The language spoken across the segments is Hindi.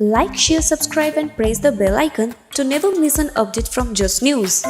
Like, share, subscribe and press the bell icon to never miss an update from Just News.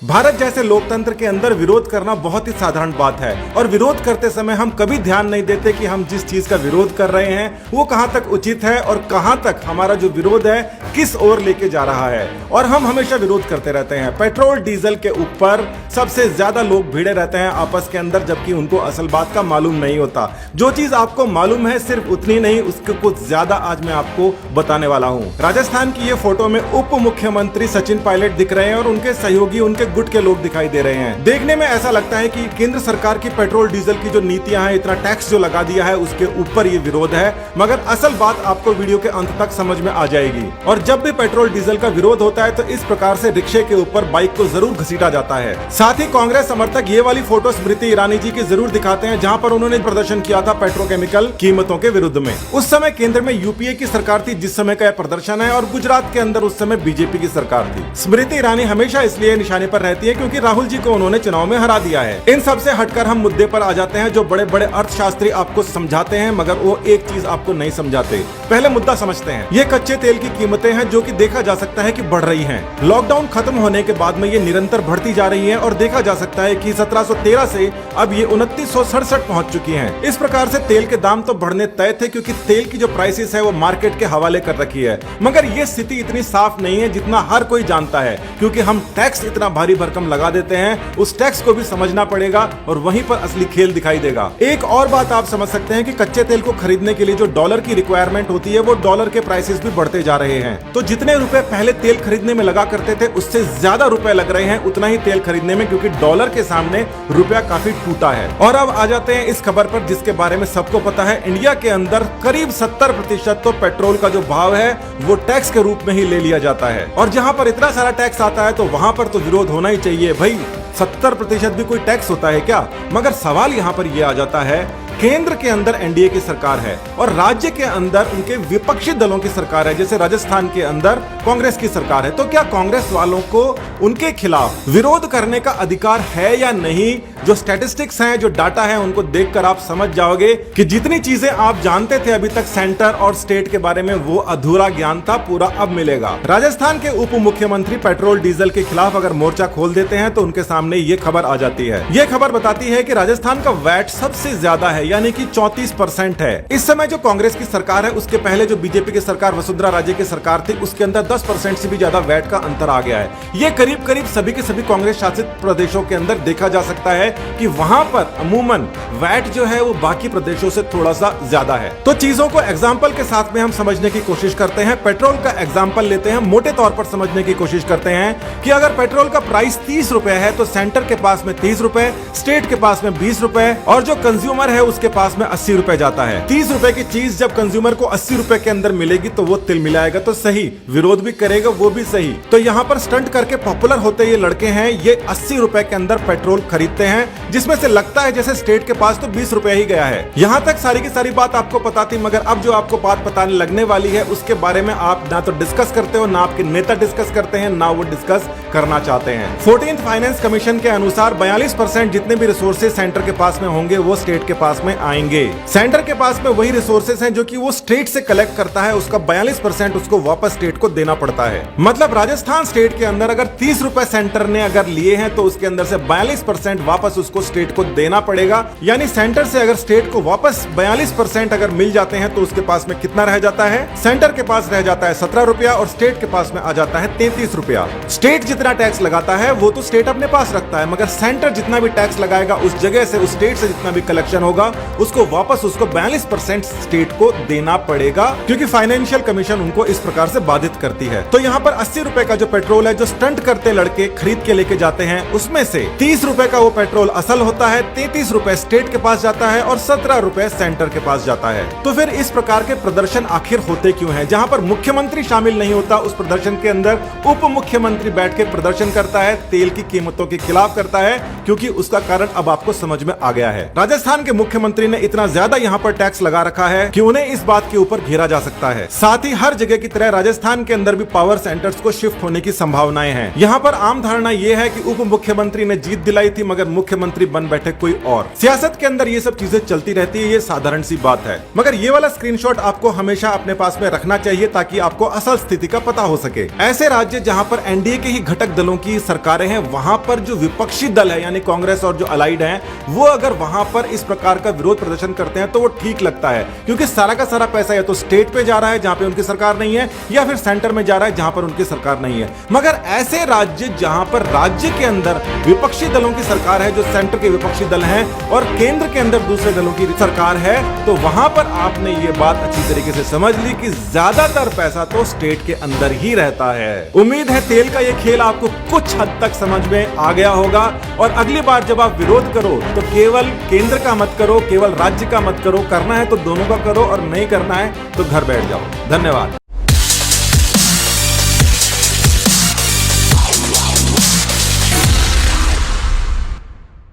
Bharat जैसे लोकतंत्र के अंदर विरोध करना बहुत ही साधारण बात है और विरोध करते समय हम कभी ध्यान नहीं देते कि हम जिस चीज का विरोध कर रहे हैं वो कहां तक उचित है और कहां तक हमारा जो विरोध है किस ओर लेके जा रहा है। और हम हमेशा विरोध करते रहते हैं। पेट्रोल डीजल के ऊपर सबसे ज्यादा लोग भिड़े रहते हैं आपस के अंदर, जबकि उनको असल बात का मालूम नहीं होता। जो चीज आपको मालूम है सिर्फ उतनी नहीं, उसके कुछ ज्यादा आज मैं आपको बताने वाला हूँ। राजस्थान की ये फोटो में उप मुख्यमंत्री सचिन पायलट दिख रहे हैं और उनके सहयोगी उनके गुट के लोग दिखाई दे रहे हैं। देखने में ऐसा लगता है कि केंद्र सरकार की पेट्रोल डीजल की जो नीतियां हैं, इतना टैक्स जो लगा दिया है, उसके ऊपर ये विरोध है। मगर असल बात आपको वीडियो के अंत तक समझ में आ जाएगी। और जब भी पेट्रोल डीजल का विरोध होता है तो इस प्रकार से रिक्शे के ऊपर बाइक को जरूर घसीटा जाता है। साथ ही कांग्रेस समर्थक ये वाली फोटो स्मृति ईरानी जी की जरूर दिखाते हैं, जहां पर उन्होंने प्रदर्शन किया था पेट्रोकेमिकल कीमतों के विरुद्ध में। उस समय केंद्र में यूपीए की सरकार थी जिस समय का यह प्रदर्शन है, और गुजरात के अंदर उस समय बीजेपी की सरकार थी। स्मृति ईरानी हमेशा इसलिए निशाने पर रहती है क्योंकि राहुल जी को उन्होंने चुनाव में हरा दिया है। इन सब से हटकर हम मुद्दे पर आ जाते हैं जो बड़े बड़े अर्थशास्त्री आपको समझाते हैं, मगर वो एक चीज आपको नहीं समझाते। पहले मुद्दा समझते हैं। ये कच्चे तेल की कीमतें हैं जो कि देखा जा सकता है कि बढ़ रही हैं। लॉकडाउन खत्म होने के बाद में ये निरंतर बढ़ती जा रही है और देखा जा सकता है कि 1713 से अब ये 2967 पहुंच चुकी हैं। इस प्रकार से तेल के दाम तो बढ़ने तय थे क्योंकि तेल की जो प्राइसेस है वो मार्केट के हवाले कर रखी है। मगर ये स्थिति इतनी साफ नहीं है जितना हर कोई जानता है, क्योंकि हम टैक्स इतना भारी भरकम लगा देते हैं। उस टैक्स को भी समझना पड़ेगा और वहीं पर असली खेल दिखाई देगा। एक और बात आप समझ सकते हैं कि कच्चे तेल को खरीदने के लिए जो डॉलर की रिक्वायरमेंट होती है, वो डॉलर के प्राइसेस भी बढ़ते जा रहे हैं। तो जितने रुपए पहले तेल खरीदने में लगा करते थे उससे ज्यादा रुपए लग रहे हैं उतना ही तेल खरीदने में, क्योंकि डॉलर के सामने रुपया काफी टूटा है। और अब आ जाते हैं इस खबर पर जिसके बारे में सबको पता है। इंडिया के अंदर करीब 70% तो पेट्रोल का जो भाव है वो टैक्स के रूप में ही ले लिया जाता है। और जहां पर इतना सारा टैक्स आता है तो वहां पर तो विरोध होना ही चाहिए। भाई 70% भी कोई टैक्स होता है क्या? मगर सवाल यहाँ पर यह आ जाता है, केंद्र के अंदर एनडीए की सरकार है और राज्य के अंदर उनके विपक्षी दलों की सरकार है। जैसे राजस्थान के अंदर कांग्रेस की सरकार है, तो क्या कांग्रेस वालों को उनके खिलाफ विरोध करने का अधिकार है या नहीं? जो स्टैटिस्टिक्स हैं, जो डाटा है, उनको देखकर आप समझ जाओगे कि जितनी चीजें आप जानते थे अभी तक सेंटर और स्टेट के बारे में, वो अधूरा ज्ञान था, पूरा अब मिलेगा। राजस्थान के उप मुख्यमंत्री पेट्रोल डीजल के खिलाफ अगर मोर्चा खोल देते हैं तो उनके सामने ये खबर आ जाती है। ये खबर बताती है कि राजस्थान का वैट सबसे ज्यादा है, यानी कि 34% है। इस समय जो कांग्रेस की सरकार है उसके पहले जो बीजेपी की सरकार, वसुंधरा राजे की सरकार थी, उसके अंदर 10% से भी ज्यादा वैट का अंतर आ गया है। ये करीब करीब सभी के सभी कांग्रेस शासित प्रदेशों के अंदर देखा जा सकता है कि वहां पर अमूमन वैट जो है वो बाकी प्रदेशों से थोड़ा सा ज्यादा है। तो चीजों को एग्जाम्पल के साथ में हम समझने की कोशिश करते हैं। पेट्रोल का एग्जाम्पल लेते हैं, मोटे तौर पर समझने की कोशिश करते हैं कि अगर पेट्रोल का प्राइस 30 रुपए है तो सेंटर के पास में 30 रुपए, स्टेट के पास में 20 रुपए और जो कंज्यूमर है उसके पास में 80 रुपए जाता है। 30 रुपए की चीज जब कंज्यूमर को 80 रुपए के अंदर मिलेगी तो वो तिल मिलाएगा तो सही, विरोध भी करेगा वो भी सही। तो यहाँ पर स्टंट करके पॉपुलर होते ये लड़के हैं, ये 80 रुपए के अंदर पेट्रोल खरीदते हैं, जिसमें से लगता है जैसे स्टेट के पास तो 20 रुपए ही गया है। यहाँ तक सारी की सारी बात आपको पता थी, मगर अब जो आपको बात बताने लगने वाली है उसके बारे में आप ना तो डिस्कस करते हो, ना आपके नेता डिस्कस करते हैं, ना वो डिस्कस करना चाहते हैं। 14th फाइनेंस कमीशन के अनुसार 42% जितने भी रिसोर्सेज सेंटर के पास में होंगे वो स्टेट के पास में आएंगे। सेंटर के पास में वही रिसोर्सेज हैं जो कि वो स्टेट से कलेक्ट करता है, उसका 42% उसको वापस स्टेट को देना पड़ता है। मतलब राजस्थान स्टेट के अंदर अगर 30 रुपए सेंटर ने अगर लिए हैं तो उसके अंदर से 42% वापस उसको स्टेट को देना पड़ेगा। यानी सेंटर से अगर स्टेट को वापस 42% अगर मिल जाते हैं तो उसके पास में कितना रह जाता है? सेंटर के पास रह जाता है 17 रुपया और स्टेट के पास में आ जाता है 33 रुपया। स्टेट जितना टैक्स लगाता है वो तो स्टेट अपने पास रखता है, मगर सेंटर जितना भी टैक्स लगाएगा उस जगह से, उस स्टेट से जितना भी कलेक्शन होगा उसको वापस उसको 42% स्टेट को देना पड़ेगा, क्योंकि फाइनेंशियल कमीशन उनको इस प्रकार से बाधित करती है। तो यहाँ पर 80 रुपए का जो पेट्रोल है जो स्टंट करते लड़के खरीद के लेके जाते हैं, उसमें से 30 रुपए का वो पेट्रोल असल होता है, 33 रुपए स्टेट के पास जाता है और 17 रुपए सेंटर के पास जाता है। तो फिर इस प्रकार के प्रदर्शन आखिर होते क्यों हैं? जहां पर मुख्यमंत्री शामिल नहीं होता उस प्रदर्शन के अंदर उप मुख्यमंत्री बैठ के प्रदर्शन करता है, तेल की कीमतों के खिलाफ करता है, क्योंकि उसका कारण अब आपको समझ में आ गया है। राजस्थान के मुख्यमंत्री मुख्यमंत्री ने इतना ज्यादा यहाँ पर टैक्स लगा रखा है कि उन्हें इस बात के ऊपर घेरा जा सकता है। साथ ही हर जगह की तरह राजस्थान के अंदर भी पावर सेंटर्स को शिफ्ट होने की संभावनाएं हैं। यहाँ पर आम धारणा यह है कि उप मुख्यमंत्री ने जीत दिलाई थी मगर मुख्यमंत्री बन बैठे कोई और। सियासत के अंदर ये सब चीजें चलती रहती है, ये साधारण सी बात है। मगर ये वाला स्क्रीनशॉट आपको हमेशा अपने पास में रखना चाहिए ताकि आपको असल स्थिति का पता हो सके। ऐसे राज्य जहां पर एनडीए के ही घटक दलों की सरकारें हैं, वहां पर जो विपक्षी दल है यानी कांग्रेस और जो अलाइड हैं, वो अगर वहां पर इस प्रकार का विरोध प्रदर्शन करते हैं तो वो ठीक लगता है, क्योंकि सारा का सारा पैसा या तो स्टेट पे जा रहा है जहां पे उनकी सरकार नहीं है, या फिर सेंटर में जा रहा है जहां पर उनकी सरकार नहीं है। मगर ऐसे राज्य जहां पर राज्य के अंदर विपक्षी दलों की सरकार है, जो सेंटर के विपक्षी दल हैं, और केंद्र के अंदर दूसरे दलों की सरकार है, तो वहां पर आपने ये बात अच्छी तरीके से समझ ली कि ज्यादातर पैसा तो स्टेट के अंदर ही रहता है। उम्मीद है तेल का ये खेल आपको कुछ हद तक समझ में आ गया होगा, और अगली बार जब आप विरोध करो तो केवल केंद्र का मत करो, केवल राज्य का मत करो। करना है तो दोनों का करो, और नहीं करना है तो घर बैठ जाओ। धन्यवाद।